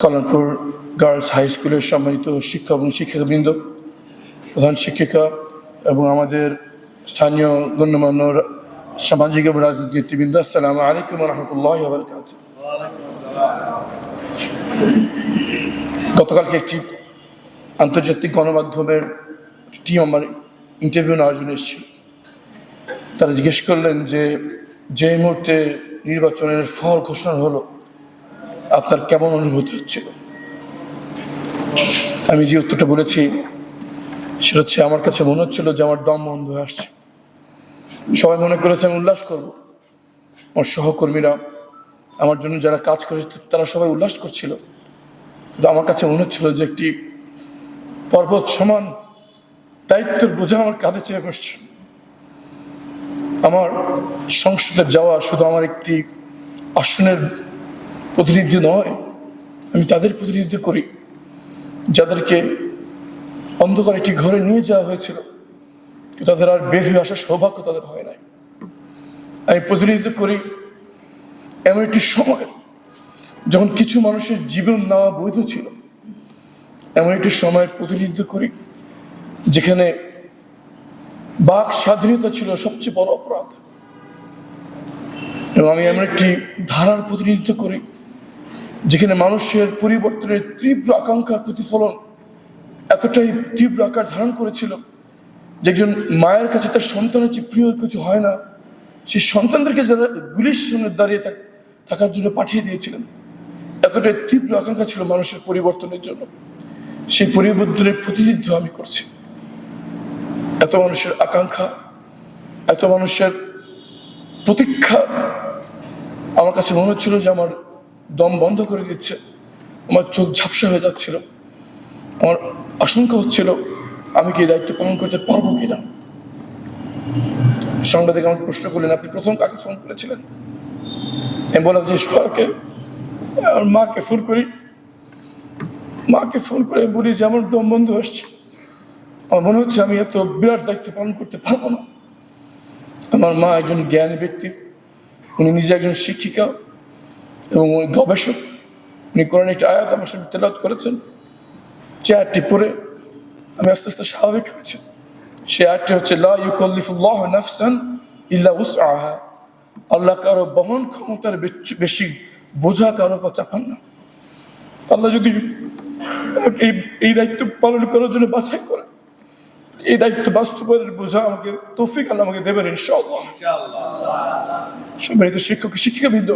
Kalyanpur girls high স্কুলের সম্মানিত শিক্ষক এবং শিক্ষকবৃন্দ, প্রধান শিক্ষিকা এবং আমাদের স্থানীয় গণ্যমান্য সামাজিক এবং রাজনৈতিক নেতৃবৃন্দ, আসসালামু আলাইকুম রহমতুল্লাহি ওয়া বারাকাতুহু। গতকালকে একটি আন্তর্জাতিক গণমাধ্যমের টিম আমার ইন্টারভিউ নেওয়ার জন্য এসেছিল। তারা জিজ্ঞেস করলেন যে মুহূর্তে নির্বাচনের ফল ঘোষণা হলো আপনার কেমন অনুভূতি হচ্ছিল। আমি যে উত্তরটা বলেছি সেটা হচ্ছে, আমার কাছে মনে হচ্ছিল যে আমার দম বন্ধ হয়ে আসছে। সবাই মনে করেছে আমি উল্লাস করব, আমার সহকর্মীরা, আমার জন্য যারা কাজ করেছে তারা সবাই উল্লাস করছিল, কিন্তু আমার কাছে মনে হচ্ছিল যে একটি পর্বত সমান দায়িত্বের বোঝা আমার কাঁধে চেপে বসছে। আমার সংসদে যাওয়া শুধু আমার একটি আসনের প্রতিনিধি নয়, আমি তাদের প্রতিনিধিত্ব করি যাদেরকে অন্ধকার একটি ঘরে নিয়ে যাওয়া হয়েছিল, তাদের আর বের হয়ে আসার সৌভাগ্য তাদের হয় নাই। আমি প্রতিনিধিত্ব করি এমন একটি সময় যখন কিছু মানুষের জীবন নেওয়া বৈধ ছিল, এমন একটি সময়ের প্রতিনিধিত্ব করি যেখানে বাক স্বাধীনতা ছিল সবচেয়ে বড় অপরাধ, এবং আমি এমন একটি ধারার প্রতিনিধিত্ব করি যেখানে মানুষের পরিবর্তনের তীব্র আকাঙ্ক্ষার প্রতিফলন এতটাই তীব্র আকার ধারণ করেছিল যে একজন মায়ের কাছে তার সন্তানের চেয়ে প্রিয় কিছু হয় না, সেই সন্তানদেরকে যারা গুলির সামনে দাঁড়িয়ে থাকার জন্য পাঠিয়ে দিয়েছিলেন। এতটাই তীব্র আকাঙ্ক্ষা ছিল মানুষের পরিবর্তনের জন্য। সেই পরিবর্তনের প্রতিনিধিত্ব আমি করছি। এত মানুষের আকাঙ্ক্ষা, এত মানুষের প্রতীক্ষা, আমার কাছে মনে হচ্ছিল যে আমার দম বন্ধ করে দিচ্ছে, আমার চোখ ঝাপসা হয়ে যাচ্ছিল। আমার আশঙ্কা হচ্ছিল আমি কি দায়িত্ব পালন করতে পারবো কিনা। সাংবাদিক আমাকে প্রশ্ন করলেন, আপনি প্রথম কাকে ফোন করেছিলেন? আমি বললাম যে সরকারকে। আর মাকে ফোন করে বলি যে আমার দম বন্ধ আসছে, আমার মনে হচ্ছে আমি এত বিরাট দায়িত্ব পালন করতে পারবো না। আমার মা একজন জ্ঞানী ব্যক্তি, উনি নিজে একজন শিক্ষিকা এবং উনি গবেষক। উনি কোরআন একটি আয়াত আমার সাথে তেলাওয়াত করেছেন, যে আয়াতটি পড়ে আমি আস্তে আস্তে স্বাভাবিক হয়েছি। সে আয়াতটি হচ্ছে, লা ইউকাল্লিফুল্লাহু নাফসান ইল্লা উসআহা। আল্লাহ কারো বহন ক্ষমতার বেশি বোঝা কারো উপর চাপান না। আল্লাহ যদি এই দায়িত্ব পালন করার জন্য বাছাই করে, এই দায়িত্ব বাস্তবায়নের বোঝা আমাকে তৌফিক আল্লাহ আমাকে দেবেন ইনশাআল্লাহ। সম্মানিত শিক্ষক শিক্ষিকাবৃন্দ,